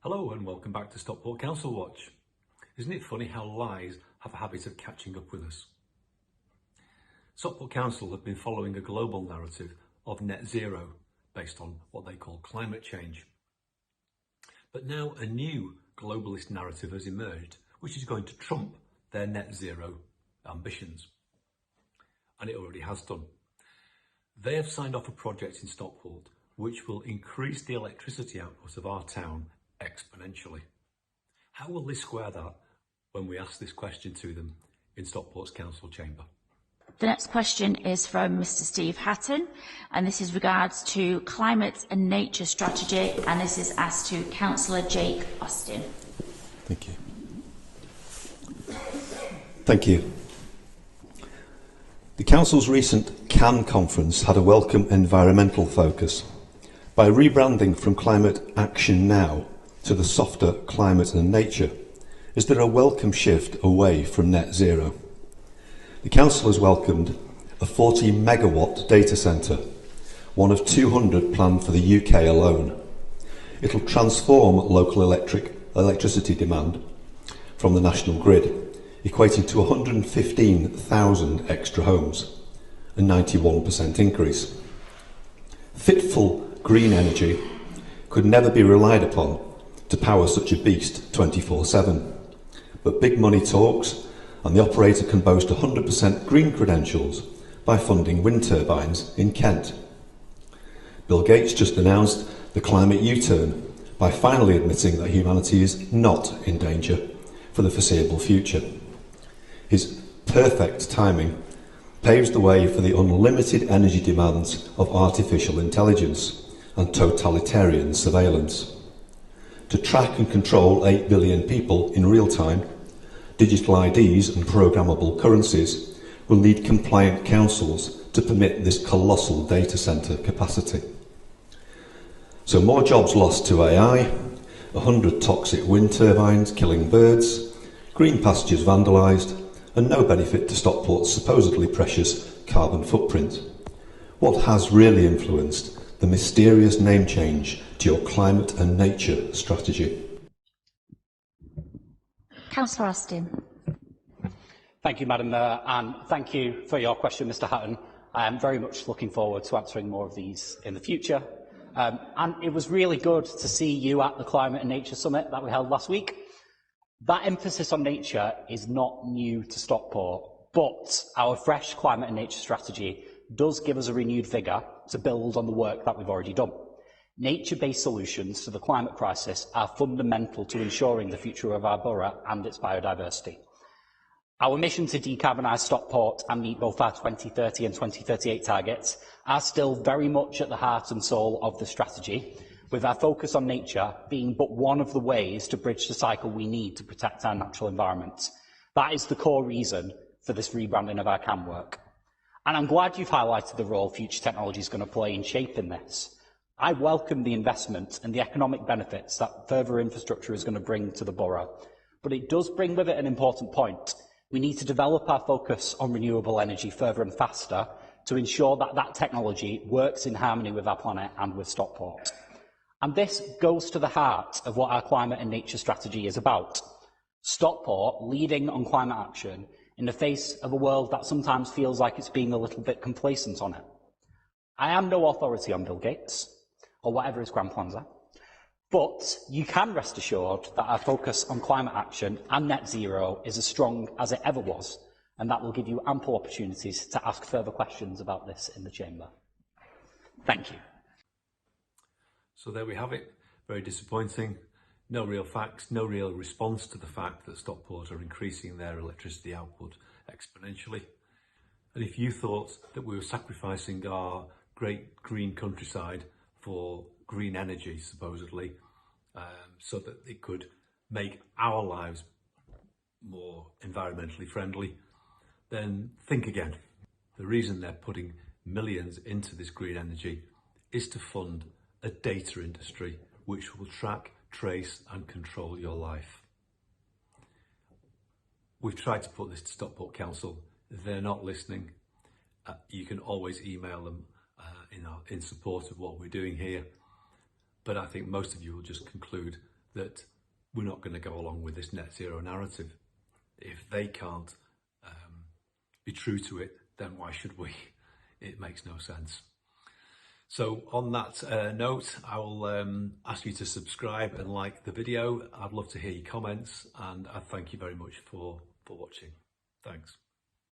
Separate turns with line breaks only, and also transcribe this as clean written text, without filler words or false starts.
Hello and welcome back to Stockport Council Watch. Isn't it funny how lies have a habit of catching up with us? Stockport Council have been following a global narrative of net zero based on what they call climate change. But now a new globalist narrative has emerged which is going to trump their net zero ambitions. And it already has done. They have signed off a project in Stockport which will increase the electricity output of our town exponentially. How will they square that when we ask this question to them in Stockport's council chamber?
The next question is from Mr. Steve Hatton, and this is regards to climate and nature strategy, and this is asked to Councillor Jake Austin.
Thank you. Thank you. The Council's recent CAN conference had a welcome environmental focus. By rebranding from Climate Action Now to the softer climate and nature, is there a welcome shift away from net zero? The Council has welcomed a 40 megawatt data centre, one of 200 planned for the UK alone. It'll transform local electricity demand from the national grid, equating to 115,000 extra homes, a 91% increase. Fitful green energy could never be relied upon to power such a beast 24/7. But big money talks, and the operator can boast 100% green credentials by funding wind turbines in Kent. Bill Gates just announced the climate U-turn by finally admitting that humanity is not in danger for the foreseeable future. His perfect timing paves the way for the unlimited energy demands of artificial intelligence and totalitarian surveillance. To track and control 8 billion people in real time, digital IDs and programmable currencies will need compliant councils to permit this colossal data centre capacity. So more jobs lost to AI, 100 toxic wind turbines killing birds, green pastures vandalised, and no benefit to Stockport's supposedly precious carbon footprint. What has really influenced the mysterious name change to your climate and nature strategy?
Councillor Austin.
Thank you, Madam Mayor, and thank you for your question, Mr Hatton. I am very much looking forward to answering more of these in the future. And it was really good to see you at the Climate and Nature Summit that we held last week. That emphasis on nature is not new to Stockport, but our fresh climate and nature strategy does give us a renewed vigour to build on the work that we've already done. Nature-based solutions to the climate crisis are fundamental to ensuring the future of our borough and its biodiversity. Our mission to decarbonise Stockport and meet both our 2030 and 2038 targets are still very much at the heart and soul of the strategy, with our focus on nature being but one of the ways to bridge the cycle we need to protect our natural environment. That is the core reason for this rebranding of our CAN work. And I'm glad you've highlighted the role future technology is going to play in shaping this. I welcome the investment and the economic benefits that further infrastructure is going to bring to the borough, but it does bring with it an important point. We need to develop our focus on renewable energy further and faster to ensure that that technology works in harmony with our planet and with Stockport. And this goes to the heart of what our climate and nature strategy is about. Stockport leading on climate action in the face of a world that sometimes feels like it's being a little bit complacent on it. I am no authority on Bill Gates, or whatever his grand plans are, but you can rest assured that our focus on climate action and net zero is as strong as it ever was, and that will give you ample opportunities to ask further questions about this in the chamber. Thank you.
So there we have it. Very disappointing. No real facts, no real response to the fact that Stockport are increasing their electricity output exponentially. And if you thought that we were sacrificing our great green countryside for green energy, supposedly, so that it could make our lives more environmentally friendly, then think again. The reason they're putting millions into this green energy is to fund a data industry which will track, trace and control your life. We've tried to put this to Stockport Council. They're not listening. You can always email them in support of what we're doing here. But I think most of you will just conclude that we're not going to go along with this net zero narrative. If they can't be true to it, then why should we? It makes no sense. So on that note, I will ask you to subscribe and like the video. I'd love to hear your comments, and I thank you very much for watching. Thanks.